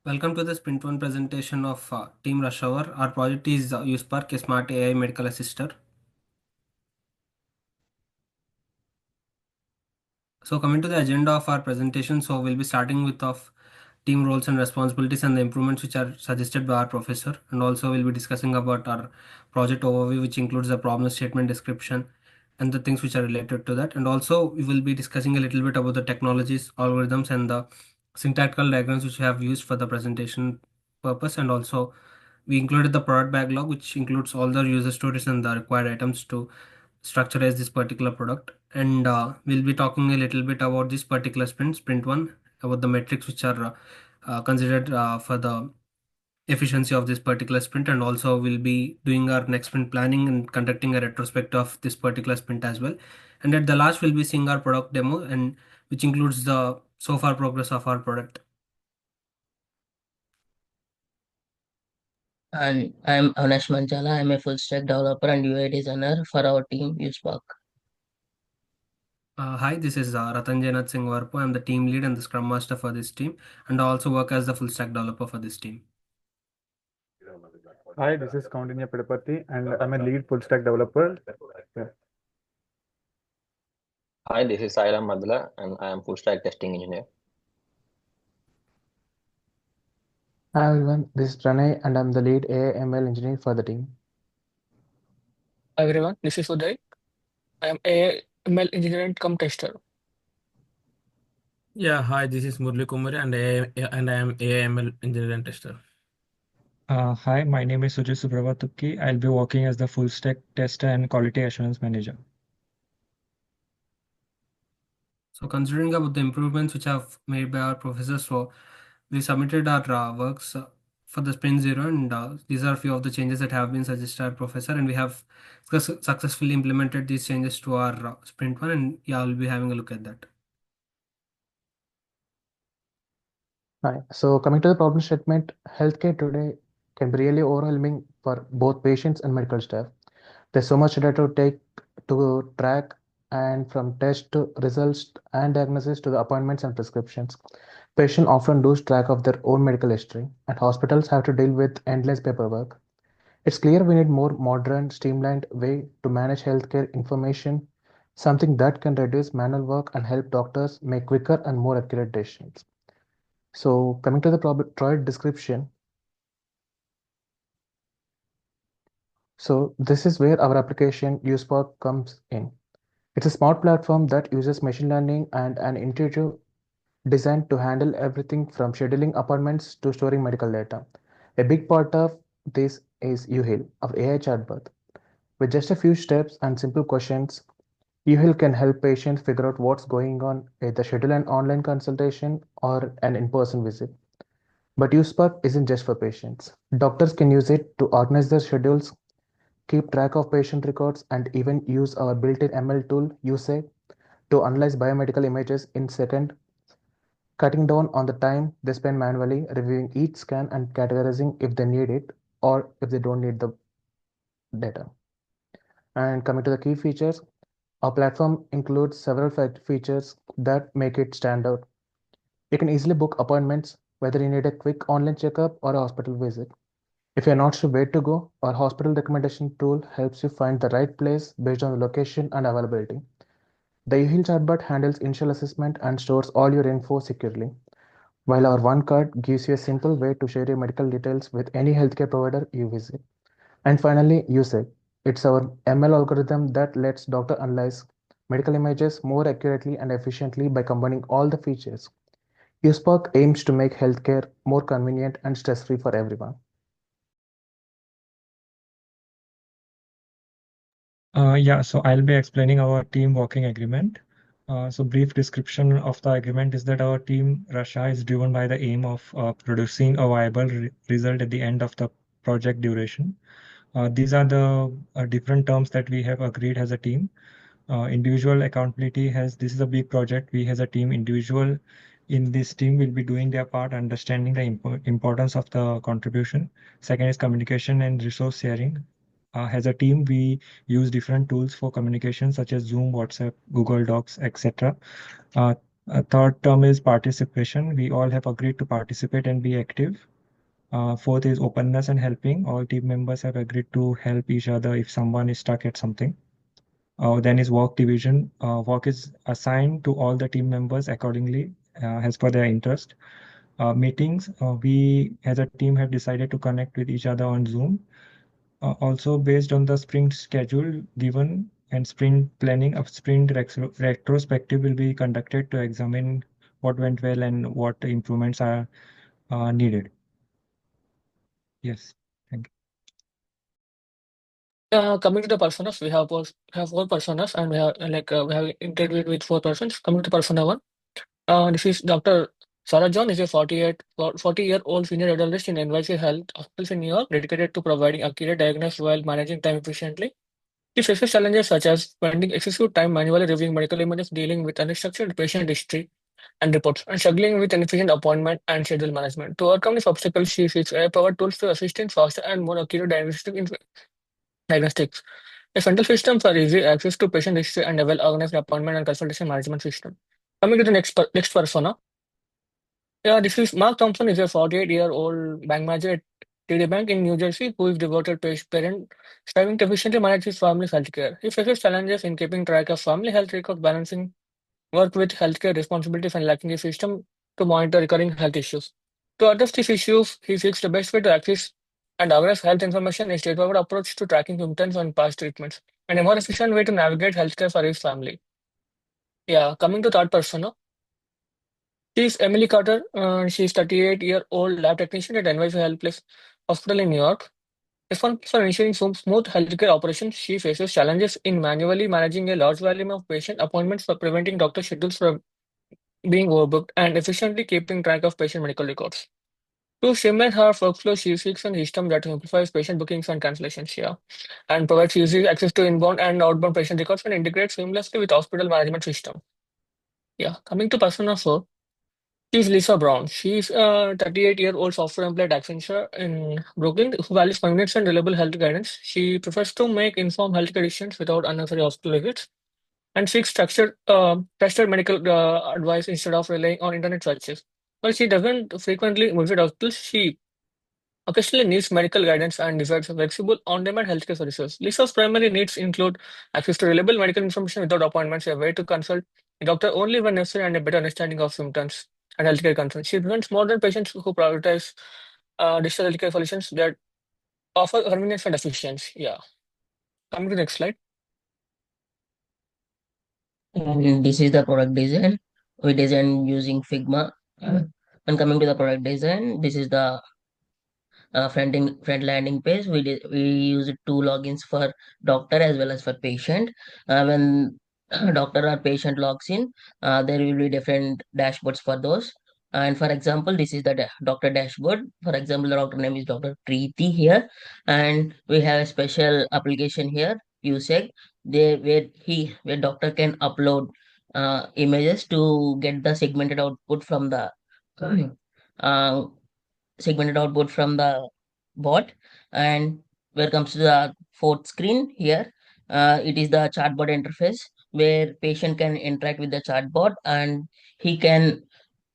Welcome to the Sprint 1 presentation of Team RushHour. Our project is Uspark, a smart AI medical assistant. So coming to the agenda of our presentation, so we'll be starting with of team roles and responsibilities and the improvements which are suggested by our professor, and also we'll be discussing about our project overview, which includes the problem statement description and the things which are related to that. And also we will be discussing a little bit about the technologies, algorithms, and the syntactical diagrams which we have used for the presentation purpose. And also we included the product backlog, which includes all the user stories and the required items to structurize this particular product. And we'll be talking a little bit about this particular sprint one, about the metrics which are considered for the efficiency of this particular sprint. And also we'll be doing our next sprint planning and conducting a retrospect of this particular sprint as well. And at the last we'll be seeing our product demo, and which includes the so far progress of our product. And I'm Avnash Manchala. I'm a full stack developer and UI designer for our team, Uspark. Hi, this is Ratanjanath Singh Varpo. I'm the team lead and the scrum master for this team, and I also work as the full stack developer for this team. Hi, this is Kaundinya Pedapati, and I'm a lead full stack developer. Yeah. Hi, this is Sairam Madla, and I am full stack testing engineer. Hi everyone, this is Pranay and I'm the lead AI/ML engineer for the team. Hi everyone, this is Uday. I am a ML engineer and come tester. Yeah, hi, this is Murli Kumari and I am AML engineer and tester. Hi, my name is Sujit Subravatupki. I'll be working as the full stack tester and quality assurance manager. So considering about the improvements which have made by our professors, so we submitted our works for the Sprint Zero, and these are a few of the changes that have been suggested by our professor, and we have successfully implemented these changes to our Sprint One, and yeah, I'll be having a look at that. Hi. So coming to the problem statement, healthcare today can be really overwhelming for both patients and medical staff. There's so much data to take to track, and from test to results and diagnosis to the appointments and prescriptions. Patients often lose track of their own medical history, and hospitals have to deal with endless paperwork. It's clear we need more modern, streamlined way to manage healthcare information, something that can reduce manual work and help doctors make quicker and more accurate decisions. So coming to the product description. So this is where our application USpark comes in. It's a smart platform that uses machine learning and an intuitive design to handle everything from scheduling appointments to storing medical data. A big part of this is UHIL, our AI chatbot. With just a few steps and simple questions, UHIL can help patients figure out what's going on, either schedule an online consultation or an in-person visit. But USpark isn't just for patients. Doctors can use it to organize their schedules, keep track of patient records, and even use our built-in ML tool, USAID, to analyze biomedical images in seconds, cutting down on the time they spend manually reviewing each scan and categorizing if they need it or if they don't need the data. And coming to the key features, our platform includes several features that make it stand out. You can easily book appointments, whether you need a quick online checkup or a hospital visit. If you're not sure where to go, our hospital recommendation tool helps you find the right place based on the location and availability. The UHIL chatbot handles initial assessment and stores all your info securely, while our one card gives you a simple way to share your medical details with any healthcare provider you visit. And finally, USAID. It's our ML algorithm that lets doctor analyze medical images more accurately and efficiently by combining all the features. USpark aims to make healthcare more convenient and stress-free for everyone. Yeah, so I'll be explaining our team working agreement. So brief description of the agreement is that our team Russia is driven by the aim of producing a viable result at the end of the project duration. These are the different terms that we have agreed as a team. Individual accountability this is a big project. We as a team individual in this team will be doing their part, understanding the importance of the contribution. Second is communication and resource sharing. As a team, we use different tools for communication such as Zoom, WhatsApp, Google Docs, etc. Third term is participation. We all have agreed to participate and be active. Fourth is openness and helping. All team members have agreed to help each other if someone is stuck at something. Then is work division. Work is assigned to all the team members accordingly as per their interest. Meetings, we as a team have decided to connect with each other on Zoom. Also based on the sprint schedule given and sprint planning, a sprint retrospective will be conducted to examine what went well and what improvements are needed. Yes, thank you. Coming to the personas, we have four personas, and we have interviewed with four persons. Coming to persona one, this is Dr. Sarah John is a 40-year-old senior radiologist in NYC Health Hospitals in New York, dedicated to providing accurate diagnosis while managing time efficiently. She faces challenges such as spending excessive time manually reviewing medical images, dealing with unstructured patient history and reports, and struggling with inefficient appointment and schedule management. To overcome these obstacles, she seeks AI-powered tools to assist in faster and more accurate diagnostics. A central system for easy access to patient history and a well-organized appointment and consultation management system. Coming to the next persona. Yeah, this is Mark Thompson is a 48-year-old bank manager at TD Bank in New Jersey who is devoted parent, striving to efficiently manage his family's healthcare. He faces challenges in keeping track of family health records, balancing work with healthcare responsibilities, and lacking a system to monitor recurring health issues. To address these issues, he seeks the best way to access and organize health information, a straightforward approach to tracking symptoms and past treatments, and a more efficient way to navigate healthcare for his family. Yeah, coming to third persona. She's Emily Carter. She's 38-year-old lab technician at NYC Health Place Hospital in New York. Responsible for ensuring smooth healthcare operations, she faces challenges in manually managing a large volume of patient appointments for preventing doctor schedules from being overbooked and efficiently keeping track of patient medical records. To streamline her workflow, she seeks a system that simplifies patient bookings and cancellations here and provides easy access to inbound and outbound patient records and integrates seamlessly with hospital management system. Yeah, coming to persona 4. She's Lisa Brown. She's a 38-year-old software employee at Accenture in Brooklyn who values convenience and reliable health guidance. She prefers to make informed healthcare decisions without unnecessary hospital visits and seeks trusted medical advice instead of relying on internet searches. While she doesn't frequently visit hospitals, she occasionally needs medical guidance and desires flexible on-demand healthcare services. Lisa's primary needs include access to reliable medical information without appointments, a way to consult a doctor only when necessary, and a better understanding of symptoms and healthcare concerns. She presents modern patients who prioritize digital healthcare solutions that offer convenience and efficiency. Yeah. Coming to the next slide. And this is the product design. We design using Figma. And coming to the product design, this is the front landing page. We use two logins for doctor as well as for patient. When doctor or patient logs in, there will be different dashboards for those. And for example, this is the doctor dashboard. For example, the doctor name is Dr. Preeti here, and we have a special application here, USEG, there where doctor can upload images to get the uh, segmented output from the bot. And where comes to the fourth screen here, it is the chatbot interface where patient can interact with the chatbot and he can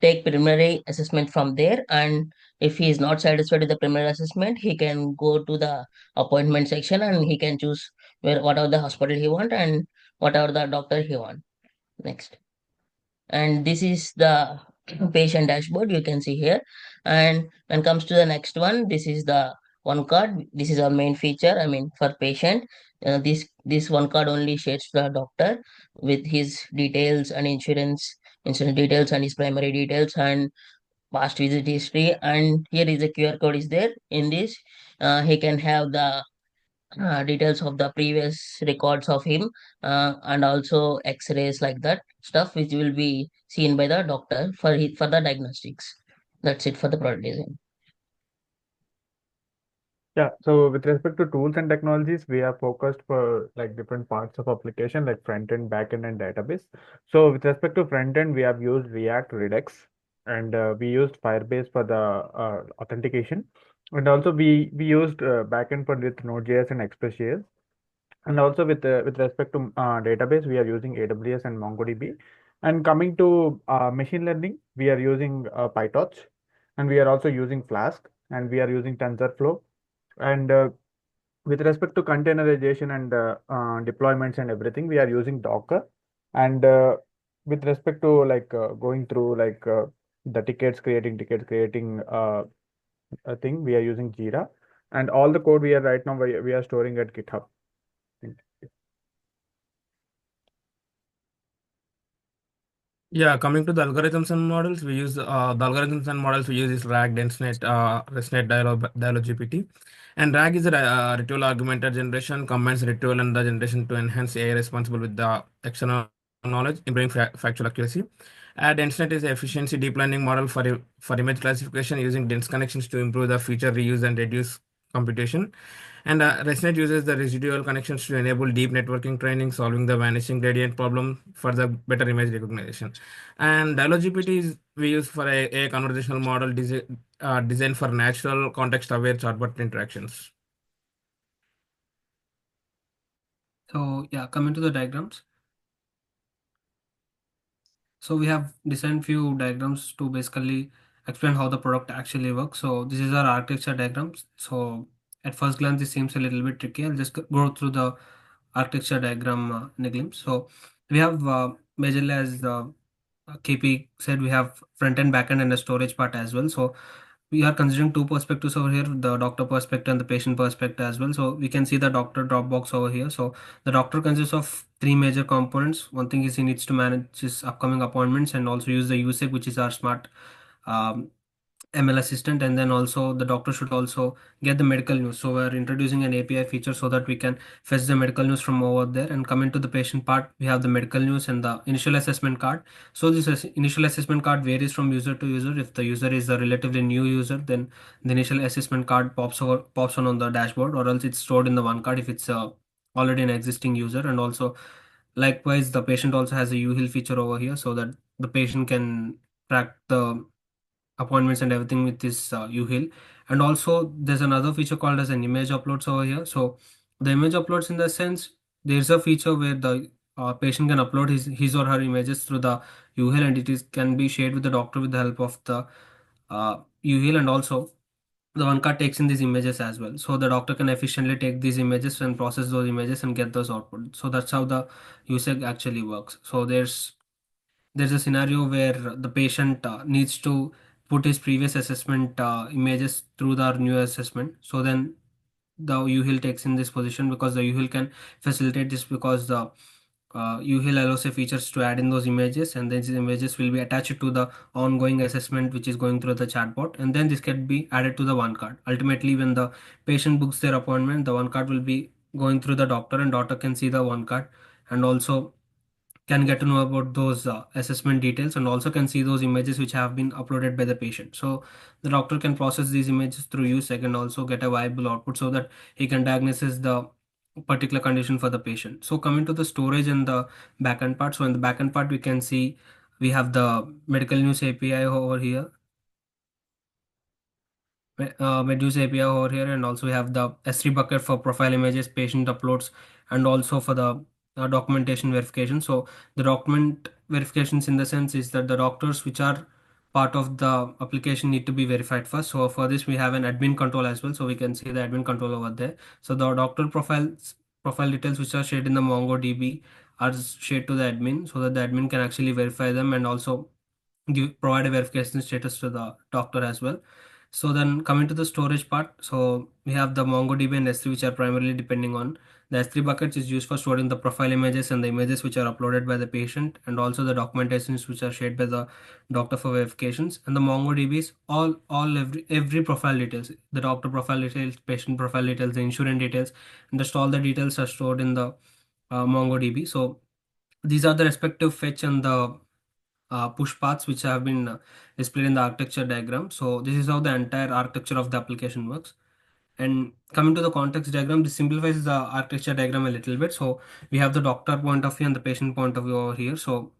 take preliminary assessment from there. And if he is not satisfied with the preliminary assessment, he can go to the appointment section and he can choose whatever the hospital he want and whatever the doctor he want. Next. And this is the patient dashboard you can see here. And when comes to the next one, this is the one card. This is our main feature, I mean, for patient. This one card only shares the doctor with his details and insurance details and his primary details and past visit history. And here is a QR code is there. In this, he can have the details of the previous records of him, and also x-rays like that stuff which will be seen by the doctor for the diagnostics. That's it for the product design. Yeah, so with respect to tools and technologies, we are focused for like different parts of application like front end, back end, and database. So with respect to front end, we have used React Redux, and we used Firebase for the authentication, and also we used back end for with Node.js and Express.js. And also with respect to database, we are using AWS and MongoDB. And coming to machine learning, we are using PyTorch, and we are also using Flask, and we are using TensorFlow. And with respect to containerization and deployments and everything, we are using Docker. And with respect to going through the tickets, creating a thing, we are using Jira. And all the code we are right now we are storing at GitHub. Yeah, coming to the algorithms and models, we use the algorithms and models we use is RAG, DenseNet, ResNet, GPT. And RAG is a retrieval augmented generation, combines retrieval and the generation to enhance AI responsible with the external knowledge, improving factual accuracy. DenseNet is an efficiency deep learning model for image classification using dense connections to improve the feature reuse and reduce computation. And ResNet uses the residual connections to enable deep networking training, solving the vanishing gradient problem for the better image recognition. And DialogGPT is we use for a conversational model designed for natural context-aware chatbot interactions. So yeah, coming to the diagrams. So we have designed few diagrams to basically explain how the product actually works. So this is our architecture diagrams. So at first glance, this seems a little bit tricky. I'll just go through the architecture diagram in a glimpse. So we have majorly, as KP said, we have front end, back end, and a storage part as well. So we are considering two perspectives over here, the doctor perspective and the patient perspective as well. So we can see the doctor Dropbox over here. So the doctor consists of three major components. One thing is he needs to manage his upcoming appointments and also use the USEC, which is our smart um, ML assistant, and then also the doctor should also get the medical news. So we're introducing an API feature so that we can fetch the medical news from over there. And coming to the patient part, we have the medical news and the initial assessment card. So this initial assessment card varies from user to user. If the user is a relatively new user, then the initial assessment card pops on the dashboard, or else it's stored in the one card if it's already an existing user. And also likewise, the patient also has a UHIL feature over here so that the patient can track the appointments and everything with this uhill. And also there's another feature called as an image uploads over here. So the image uploads, in the sense, there's a feature where the patient can upload his or her images through the uhill, and it is can be shared with the doctor with the help of the uhill. And also the one card takes in these images as well, so the doctor can efficiently take these images and process those images and get those output. So that's how the usage actually works. So there's a scenario where the patient needs to put his previous assessment images through the new assessment. So then the uhill takes in this position, because the uhill can facilitate this, because the uhill allows a features to add in those images, and then these images will be attached to the ongoing assessment which is going through the chatbot, and then this can be added to the one card. Ultimately, when the patient books their appointment, the one card will be going through the doctor, and doctor can see the one card, and also can get to know about those assessment details, and also can see those images which have been uploaded by the patient. So the doctor can process these images through USEC and also get a viable output so that he can diagnose the particular condition for the patient. So coming to the storage and the backend part. So in the backend part, we can see we have the medical news API over here, Medusa API over here, and also we have the S3 bucket for profile images, patient uploads, and also for the documentation verification. So the document verifications, in the sense, is that the doctors which are part of the application need to be verified first. So for this, we have an admin control as well. So we can see the admin control over there. So the doctor profile details which are shared in the MongoDB are shared to the admin, so that the admin can actually verify them and also provide a verification status to the doctor as well. So then coming to the storage part, so we have the MongoDB and S3, which are primarily depending on the S3 buckets is used for storing the profile images and the images which are uploaded by the patient, and also the documentations which are shared by the doctor for verifications. And the MongoDB is all every profile details, the doctor profile details, patient profile details, the insurance details, and just all the details are stored in the MongoDB. So these are the respective fetch and the push paths which have been displayed in the architecture diagram. So this is how the entire architecture of the application works. And coming to the context diagram, this simplifies the architecture diagram a little bit. So we have the doctor point of view and the patient point of view over here. So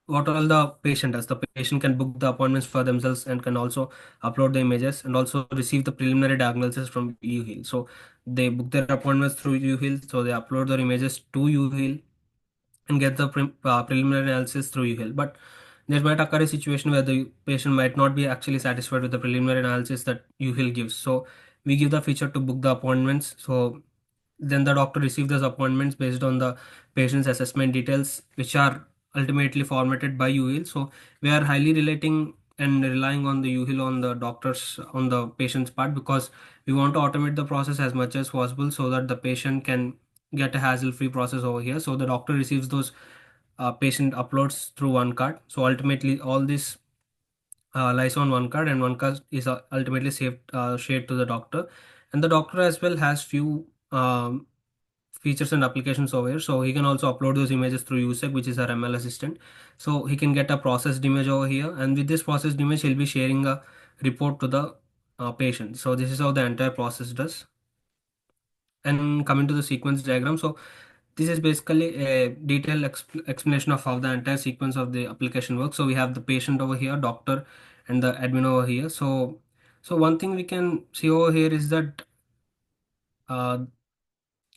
what all the patient does, the patient can book the appointments for themselves and can also upload the images and also receive the preliminary diagnosis from uHeal. So they book their appointments through uHeal, so they upload their images to uHeal, and get the preliminary analysis through UHIL. But there might occur a situation where the patient might not be actually satisfied with the preliminary analysis that UHIL gives. So we give the feature to book the appointments. So then the doctor receives those appointments based on the patient's assessment details, which are ultimately formatted by UHIL. So we are highly relating and relying on the UHIL on the doctors on the patient's part, because we want to automate the process as much as possible so that the patient can get a hassle-free process over here. So the doctor receives those patient uploads through one card. So ultimately, all this lies on one card, and one card is ultimately saved shared to the doctor, and the doctor as well has few features and applications over here. So he can also upload those images through USEC, which is our ML assistant. So he can get a processed image over here, and with this processed image, he'll be sharing a report to the patient. So this is how the entire process does. And coming to the sequence diagram, so this is basically a detailed explanation of how the entire sequence of the application works. So we have the patient over here, doctor, and the admin over here. So one thing we can see over here is that uh,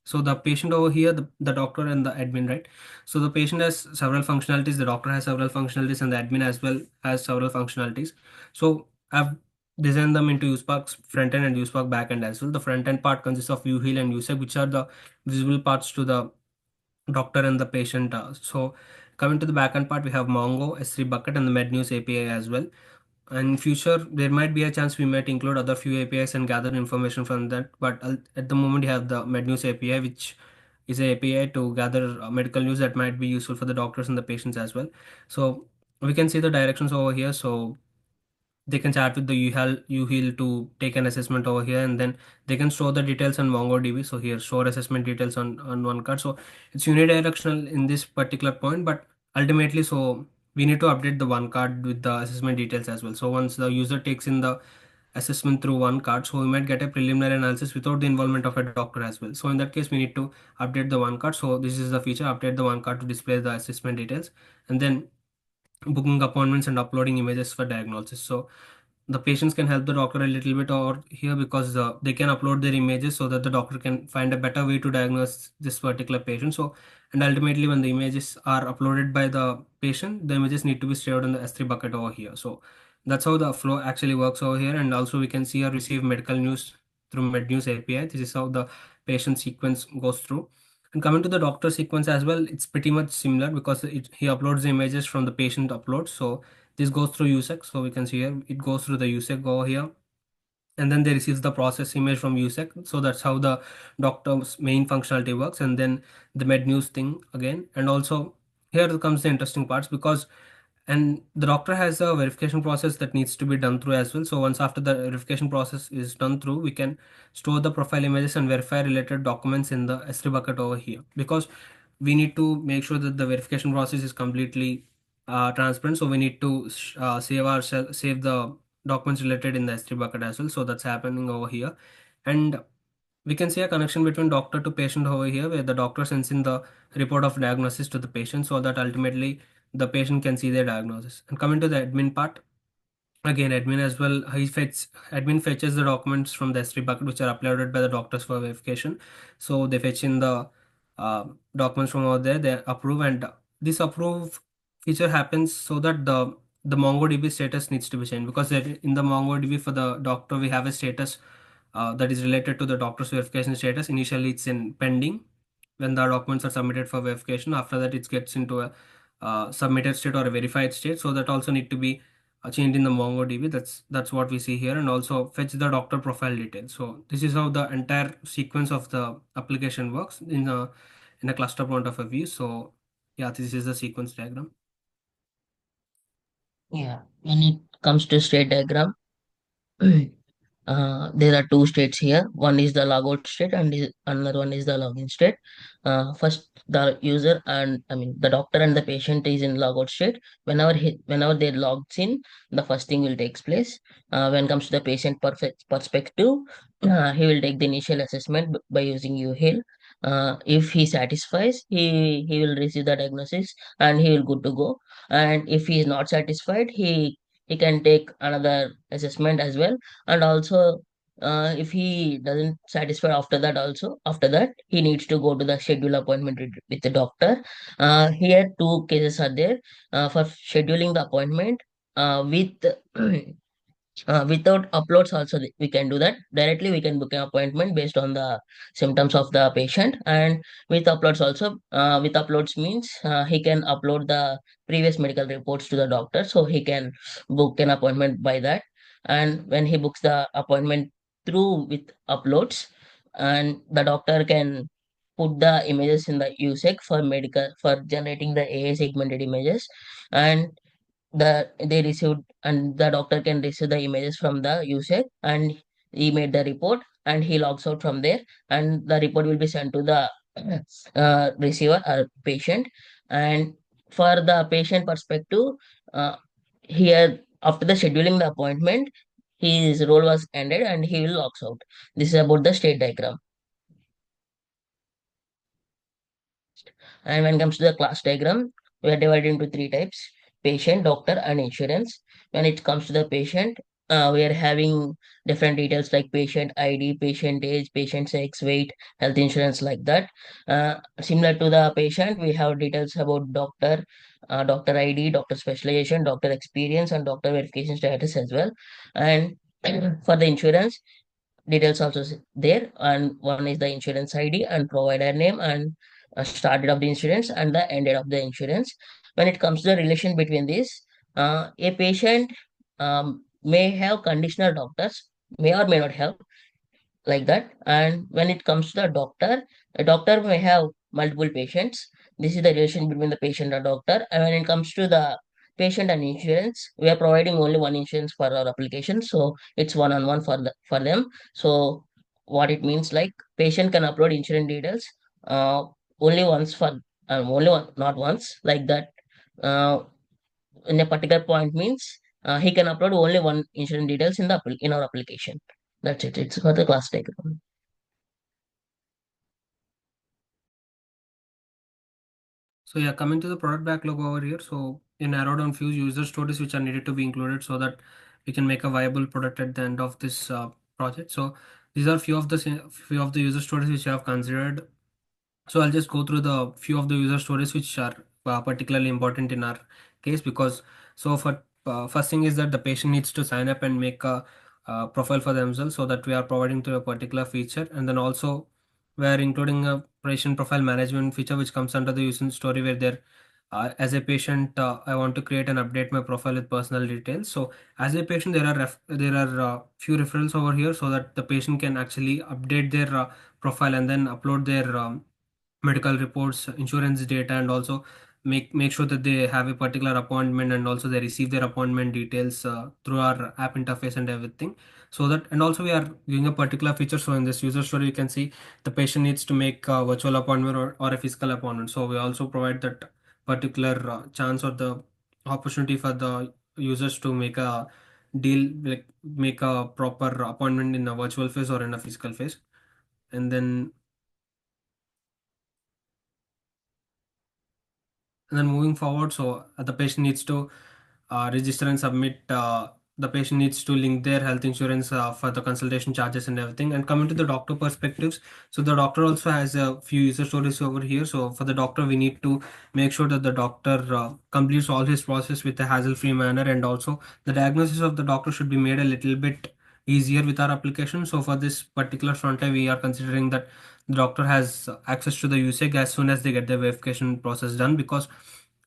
so the patient over here, the doctor and the admin, right? So the patient has several functionalities, the doctor has several functionalities, and the admin as well has several functionalities. So I've designed them into Uspark's front end and Uspark back end as well. The front end part consists of UHIL and USEC, which are the visible parts to the doctor and the patient. So coming to the backend part, we have Mongo, S3 bucket, and the MedNews API as well. And in future, there might be a chance we might include other few APIs and gather information from that. But at the moment, you have the MedNews API, which is a API to gather medical news that might be useful for the doctors and the patients as well. So we can see the directions over here. So they can chat with the UHIL to take an assessment over here, and then they can store the details on MongoDB. So here, store assessment details on one card. So it's unidirectional in this particular point, but ultimately, so we need to update the one card with the assessment details as well. So once the user takes in the assessment through one card, so we might get a preliminary analysis without the involvement of a doctor as well. So in that case, we need to update the one card. So this is the feature: update the one card to display the assessment details, and then booking appointments and uploading images for diagnosis. So the patients can help the doctor a little bit over here, because they can upload their images so that the doctor can find a better way to diagnose this particular patient. So, and ultimately, when the images are uploaded by the patient, the images need to be stored in the S3 bucket over here. So that's how the flow actually works over here. And also we can see or receive medical news through MedNews API. This is how the patient sequence goes through. And coming to the doctor sequence as well, it's pretty much similar, because he uploads the images from the patient upload. So this goes through USEC. So we can see here it goes through the USEC over here, and then they receive the process image from USEC. So that's how the doctor's main functionality works, and then the med news thing again. And also here comes the interesting parts, because and the doctor has a verification process that needs to be done through as well. So once after the verification process is done through, we can store the profile images and verify related documents in the S3 bucket over here, because we need to make sure that the verification process is completely transparent. So we need to save the documents related in the S3 bucket as well. So that's happening over here. And we can see a connection between doctor to patient over here, where the doctor sends in the report of diagnosis to the patient, so that ultimately the patient can see their diagnosis. And coming to the admin part, again, admin as well, admin fetches the documents from the S3 bucket, which are uploaded by the doctors for verification. So they fetch in the uh, documents from over there, they approve, and this approve feature happens so that the MongoDB status needs to be changed, because in the MongoDB for the doctor we have a status that is related to the doctor's verification status. Initially, it's in pending when the documents are submitted for verification. After that, it gets into a submitted state or a verified state. So that also need to be changed in the MongoDB. That's what we see here, and also fetch the doctor profile details. So this is how the entire sequence of the application works in a cluster point of a view. So yeah, this is the sequence diagram. Yeah, when it comes to state diagram, there are two states here. One is the logout state, and another one is the login state. First, the user and the doctor and the patient is in logout state. Whenever they logs in, the first thing will takes place. When it comes to the patient perspective, he will take the initial assessment by using UHIL. If he satisfies, he will receive the diagnosis and he will good to go. And if he is not satisfied, he can take another assessment as well. And also If he doesn't satisfy after that he needs to go to the schedule appointment with the doctor. Here two cases are there. For scheduling the appointment with without uploads also we can do that directly. We can book an appointment based on the symptoms of the patient. And with uploads also, with uploads means he can upload the previous medical reports to the doctor, so he can book an appointment by that. And when he books the appointment through with uploads, and the doctor can put the images in the USEC for medical for generating the AI segmented images. And they received, and the doctor can receive the images from the user, and he made the report and he logs out from there, and the report will be sent to the receiver or patient. And for the patient perspective, uh, here after the scheduling the appointment, his role was ended and he will logs out. This is about the state diagram. And when it comes to the class diagram, we are divided into three types: patient, doctor, and insurance. When it comes to the patient, we are having different details like patient ID, patient age, patient sex, weight, health insurance, like that. Similar to the patient, we have details about doctor, doctor ID, doctor specialization, doctor experience, and doctor verification status as well. And for the insurance, details also there, and one is the insurance ID and provider name, and started of the insurance and the ended of the insurance. When it comes to the relation between these, a patient may have conditional doctors, may or may not have, like that. And when it comes to the doctor, a doctor may have multiple patients. This is the relation between the patient and doctor. And when it comes to the patient and insurance, we are providing only one insurance for our application, so it's one-on-one for them. So what it means, like, patient can upload insurance details uh, only once for only one, not once, like that. Uh, in a particular point means he can upload only one insurance details in the in our application. That's it. It's for the class diagram. So yeah, coming to the product backlog over here. So you narrowed down few user stories which are needed to be included so that we can make a viable product at the end of this project. So these are few of the user stories which I have considered. So I'll just go through the few of the user stories which are particularly important in our case. Because so for first thing is that the patient needs to sign up and make a profile for themselves, so that we are providing to a particular feature. And then also we are including a patient profile management feature which comes under the user story, where there as a patient, I want to create and update my profile with personal details. So as a patient, there are few referrals over here, so that the patient can actually update their profile and then upload their medical reports, insurance data, and also make sure that they have a particular appointment, and also they receive their appointment details through our app interface and everything. So that, and also we are giving a particular feature. So in this user story, you can see the patient needs to make a virtual appointment or a physical appointment. So we also provide that particular chance or the opportunity for the users to make a deal, like make a proper appointment in a virtual phase or in a physical phase. And then moving forward, so the patient needs to register and submit. The patient needs to link their health insurance for the consultation charges and everything. And coming to the doctor perspectives, so the doctor also has a few user stories over here. So for the doctor, we need to make sure that the doctor completes all his process with a hassle-free manner, and also the diagnosis of the doctor should be made a little bit easier with our application. So for this particular front end, we are considering that the doctor has access to the USEC as soon as they get the verification process done. Because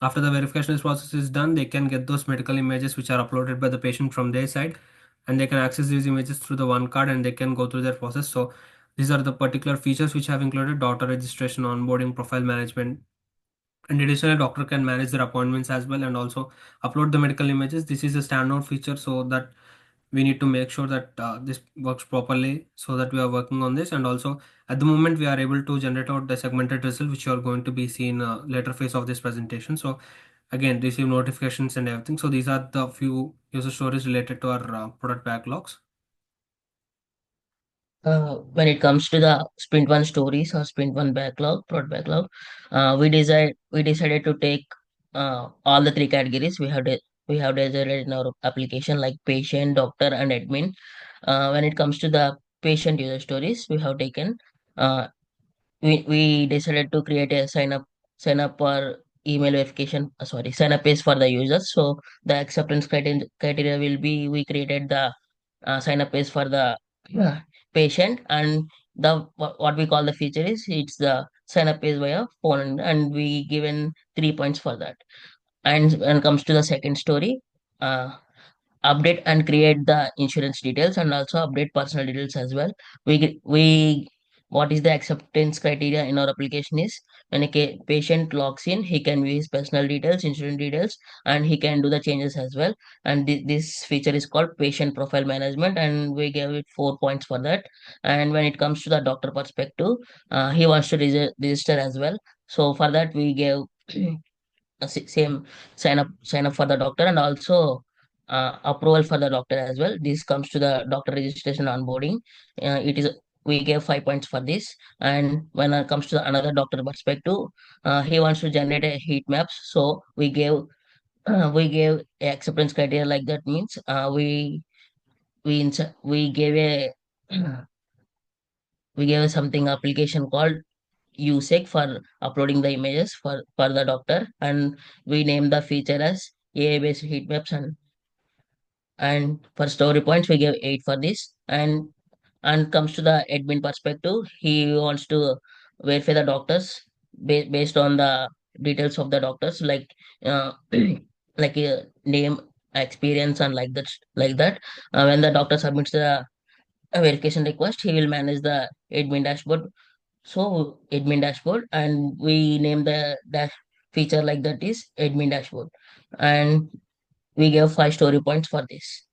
after the verification process is done, they can get those medical images which are uploaded by the patient from their side, and they can access these images through the one card, and they can go through their process. So these are the particular features which have included doctor registration, onboarding, profile management. And additionally, doctor can manage their appointments as well, and also upload the medical images. This is a standout feature, so that we need to make sure that this works properly, so that we are working on this. And also at the moment, we are able to generate out the segmented result which you are going to be seen later phase of this presentation. So again, receive notifications and everything. So these are the few user stories related to our product backlogs. When it comes to the sprint one stories or sprint one backlog, product backlog, we decided to take all the three categories we have decided in our application, like patient, doctor, and admin. When it comes to the patient user stories, we have taken we decided to create a sign up or email verification sign up page for the users. So the acceptance criteria will be we created the sign up page for the uh, patient, and the what we call the feature is it's the sign up page via phone, and we given 3 points for that. And when it comes to the second story, uh, update and create the insurance details and also update personal details as well. We what is the acceptance criteria in our application is when a patient logs in, he can view his personal details, insurance details, and he can do the changes as well. And this feature is called patient profile management, and we gave it 4 points for that. And when it comes to the doctor perspective, he wants to register as well. So for that we gave same sign up for the doctor, and also approval for the doctor as well. This comes to the doctor registration onboarding. It is we gave 5 points for this. And when it comes to the another doctor perspective, he wants to generate a heat maps, so we gave a acceptance criteria like that means we gave a we gave something application called USEC for uploading the images for the doctor, and we named the feature as AI based heat maps. And for story points we gave 8 for this. And comes to the admin perspective, he wants to verify the doctors based on the details of the doctors, like like name, experience, and like that. When the doctor submits the verification request, he will manage the admin dashboard. So admin dashboard, and we name the dash feature like that is admin dashboard. And we gave 5 story points for this.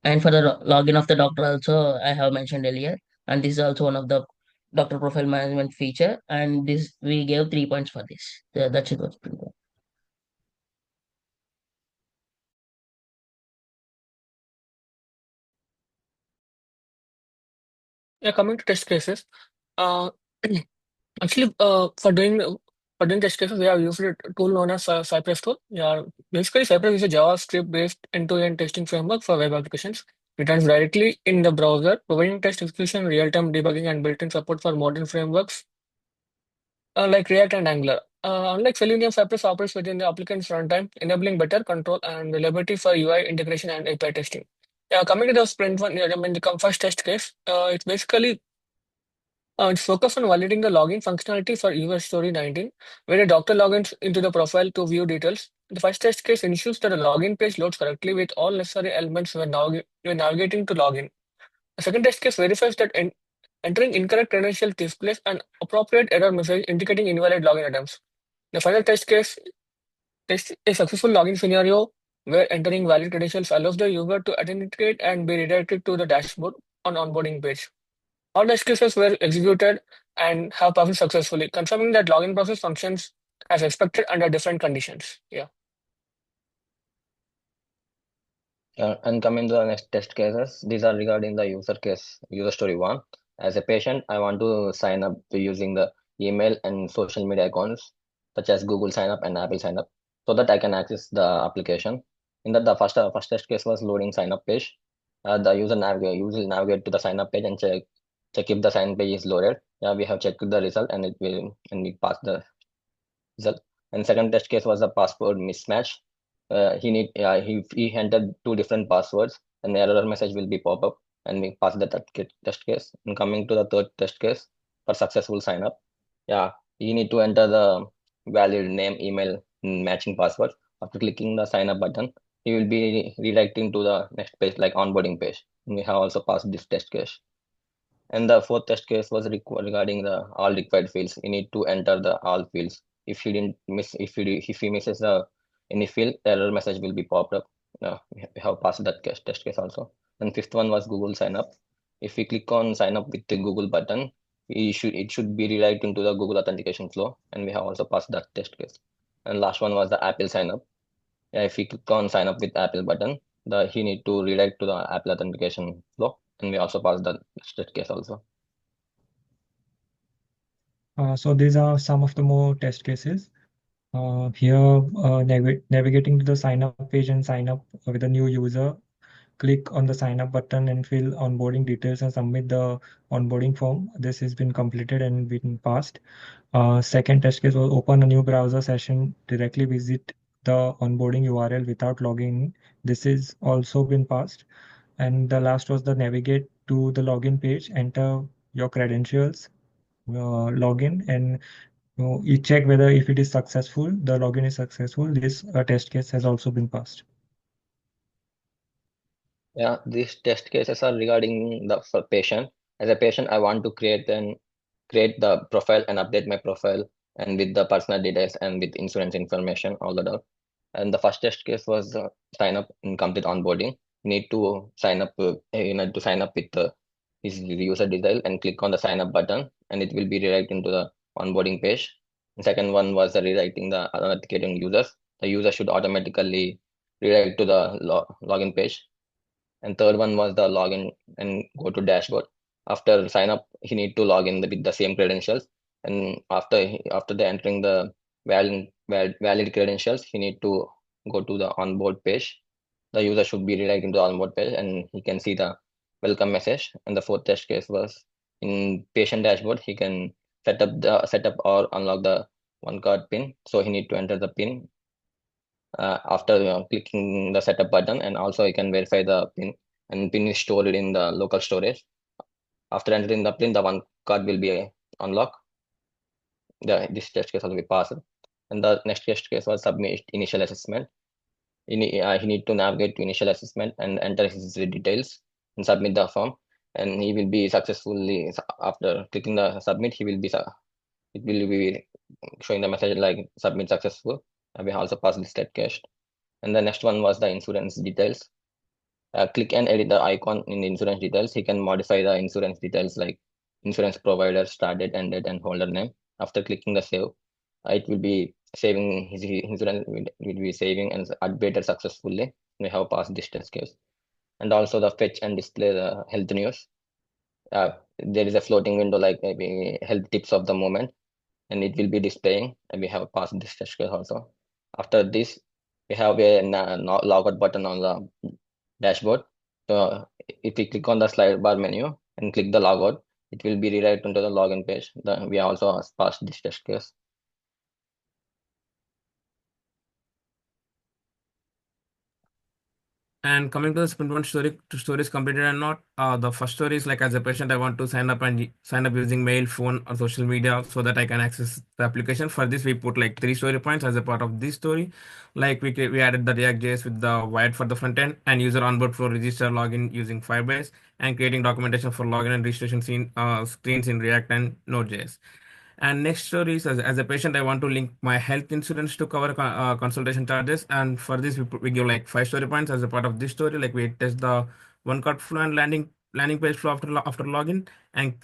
And for the login of the doctor also, I have mentioned earlier, and this is also one of the doctor profile management feature, and this we gave 3 points for this. That's it. Yeah, coming to test cases, uh, actually, for doing test cases, we have used a tool known as Cypress tool. Yeah, basically, Cypress is a JavaScript-based end-to-end testing framework for web applications. It runs directly in the browser, providing test execution, real-time debugging, and built-in support for modern frameworks like React and Angular. Unlike Selenium, Cypress operates within the applicant's runtime, enabling better control and reliability for UI integration and API testing. Yeah, coming to the sprint one, yeah, I mean, the first test case, it's basically it's focused on validating the login functionality for user story 19, where a doctor logins into the profile to view details. The first test case ensures that the login page loads correctly with all necessary elements when navigating to login. The second test case verifies that entering incorrect credentials displays an appropriate error message indicating invalid login attempts. The final test case tests a successful login scenario where entering valid credentials allows the user to authenticate and be redirected to the dashboard on onboarding page. All test cases were executed and have passed successfully, confirming that login process functions as expected under different conditions. Yeah. And coming to the next test cases, these are regarding the user story one. As a patient, I want to sign up to using the email and social media accounts such as Google sign up and Apple sign up so that I can access the application. In that, the first test case was loading sign up page. The user navigate to the sign up page and check if the sign page is loaded. Yeah, we have checked the result and we pass the result. And second test case was a password mismatch. He entered two different passwords, and the error message will be pop up, and we pass the test case. And coming to the third test case for successful sign up, yeah, you need to enter the valid name, email, and matching password. After clicking the sign up button, you will be redirecting to the next page, like onboarding page. And we have also passed this test case. And the fourth test case was regarding the all required fields. You need to enter the all fields. If you didn't miss, if he misses the any field, error message will be popped up. We have passed that test case also. And fifth one was Google sign up. If we click on sign up with the Google button, it should be redirecting to the Google authentication flow, and we have also passed that test case. And last one was the Apple sign up. Yeah, if we click on sign up with Apple button, he need to redirect to the Apple authentication flow, and we also pass the test case also. So these are some of the more test cases. Here, navigating to the sign up page and sign up with a new user click on the sign up button and fill onboarding details and submit the onboarding form. This has been completed and been passed. Second test case was open a new browser session, directly visit the onboarding URL without logging in. This is also been passed. And the last was the navigate to the login page, enter your credentials, login, and you check whether if it is successful, the login is successful. This test case has also been passed. Yeah, these test cases are regarding the for patient. As a patient, I want to create the profile and update my profile and with the personal details and with insurance information, all that up. And the first test case was sign up and complete onboarding. You need to sign up. You need to sign up with his user detail and click on the sign up button, and it will be redirected into the onboarding page. The second one was the redirecting the authenticating users. The user should automatically redirect to the login page. And third one was the login and go to dashboard. After sign up, he need to log in with the same credentials, and after the entering the valid credentials, he need to go to the onboard page. The user should be redirected to the onboard page, and he can see the welcome message. And the fourth test case was in patient dashboard. He can set up or unlock the one card pin. So he need to enter the pin after clicking the setup button, and also you can verify the pin, and pin is stored in the local storage. After entering the pin, the one card will be unlocked. This test case will be passed. And the next test case was submit initial assessment. He need to navigate to initial assessment and enter his details and submit the form, and he will be successfully after clicking the submit. It will be showing the message like submit successful. We also passed this test case. And the next one was the insurance details. Click and edit the icon in the insurance details. He can modify the insurance details like insurance provider, start date, end date, and holder name. After clicking the save, it will be saving his insurance will be saving and updated successfully. We have passed this test case. And also the fetch and display the health news. There is a floating window like maybe health tips of the moment, and it will be displaying, and we have passed this test case also. After this, we have a logout button on the dashboard. So if we click on the slide bar menu and click the logout, it will be redirected into the login page. We also passed this test case. And coming to the sprint one story is completed and not. The first story is like as a patient, I want to sign up and sign up using mail, phone, or social media so that I can access the application. For this, we put like three story points as a part of this story. Like we added the React JS with the Wired for the front end and user onboard flow register login using Firebase and creating documentation for login and registration screens in React and Node.js. And next story is as a patient, I want to link my health insurance to cover consultation charges. And for this, we give like five story points as a part of this story. Like we test the one card flow and landing page flow after login and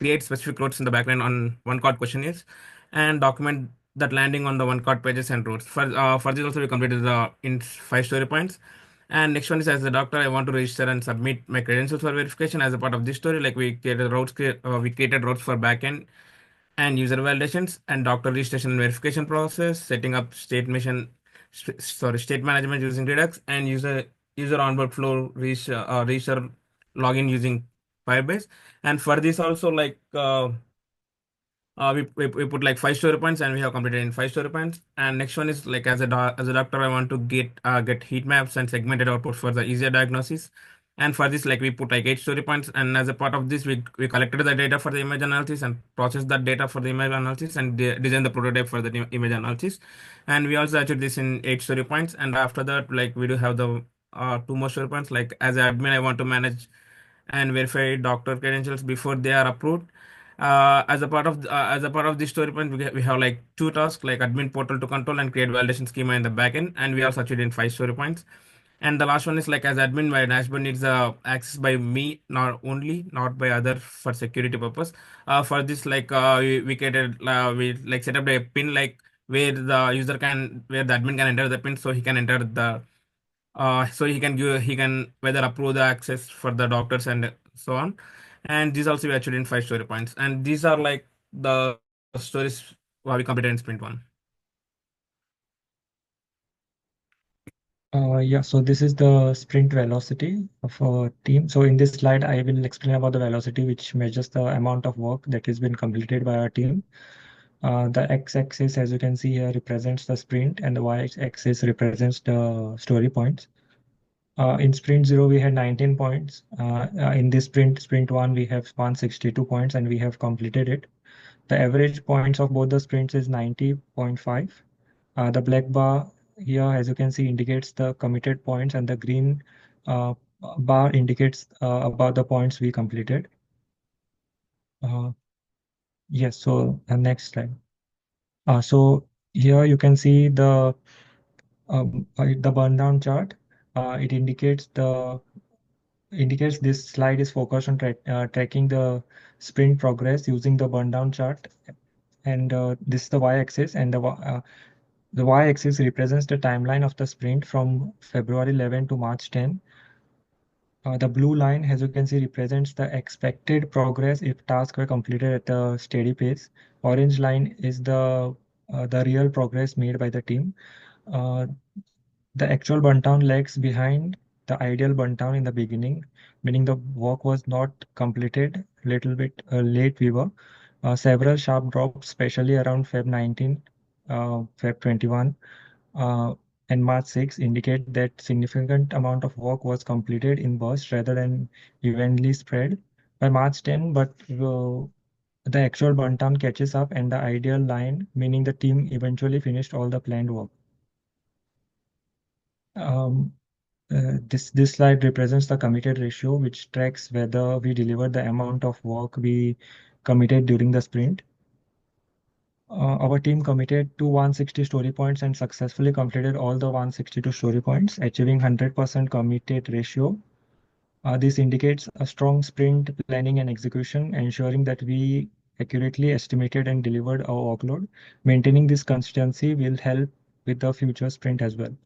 create specific routes in the background on one card questionnaires and document that landing on the one card pages and routes. For this also we completed the in five story points. And next one is as a doctor, I want to register and submit my credentials for verification as a part of this story. Like we created routes for backend and user validations and doctor registration and verification process, setting up state management using Redux and user onboard flow register login using Firebase. And for this also we put like five story points and we have completed in five story points. And next one is like as a doctor, I want to get heat maps and segmented output for the easier diagnosis. And for this, like we put like eight story points, and as a part of this, we collected the data for the image analysis and processed that data for the image analysis and designed the prototype for the image analysis. And we also achieved this in eight story points. And after that, like we do have the two more story points. Like as an admin, I want to manage and verify doctor credentials before they are approved. As a part of this story point, we have like two tasks like admin portal to control and create validation schema in the backend, and we also achieved in five story points. And the last one is like as admin, my dashboard needs access by me, not by other for security purpose. For this, we created we like set up a pin like where the admin can enter the pin, so he can enter the so he can whether approve the access for the doctors and so on. And these also we actually in five story points. And these are like the stories we completed in sprint one. Yeah, so this is the sprint velocity of a team. So in this slide, I will explain about the velocity, which measures the amount of work that has been completed by our team. The x-axis, as you can see here, represents the sprint, and the y-axis represents the story points. In sprint 0, we had 19 points. In this sprint 1, we have 162 points, and we have completed it. The average points of both the sprints is 90.5. The black bar here, as you can see, indicates the committed points, and the green uh, bar indicates about the points we completed. Yes, so next slide. So here you can see the burn down chart. It indicates this slide is focused on tracking the sprint progress using the burn down chart, and this is the y-axis, and the y-axis represents the timeline of the sprint from February 11 to March 10. The blue line, as you can see, represents the expected progress if tasks were completed at a steady pace. Orange line is the real progress made by the team. Uh, the actual burn down lags behind the ideal burn down in the beginning, meaning the work was not completed little bit late we were. Several sharp drops, especially around Feb 19, Feb 21, uh, and March 6 indicate that significant amount of work was completed in bursts rather than evenly spread. By March 10, but the actual burn down catches up and the ideal line, meaning the team eventually finished all the planned work. Um, this slide represents the committed ratio, which tracks whether we delivered the amount of work we committed during the sprint. Our team committed to 160 story points and successfully completed all the 162 story points, achieving 100% committed ratio. This indicates a strong sprint planning and execution, ensuring that we accurately estimated and delivered our workload. Maintaining this consistency will help with the future sprint as well.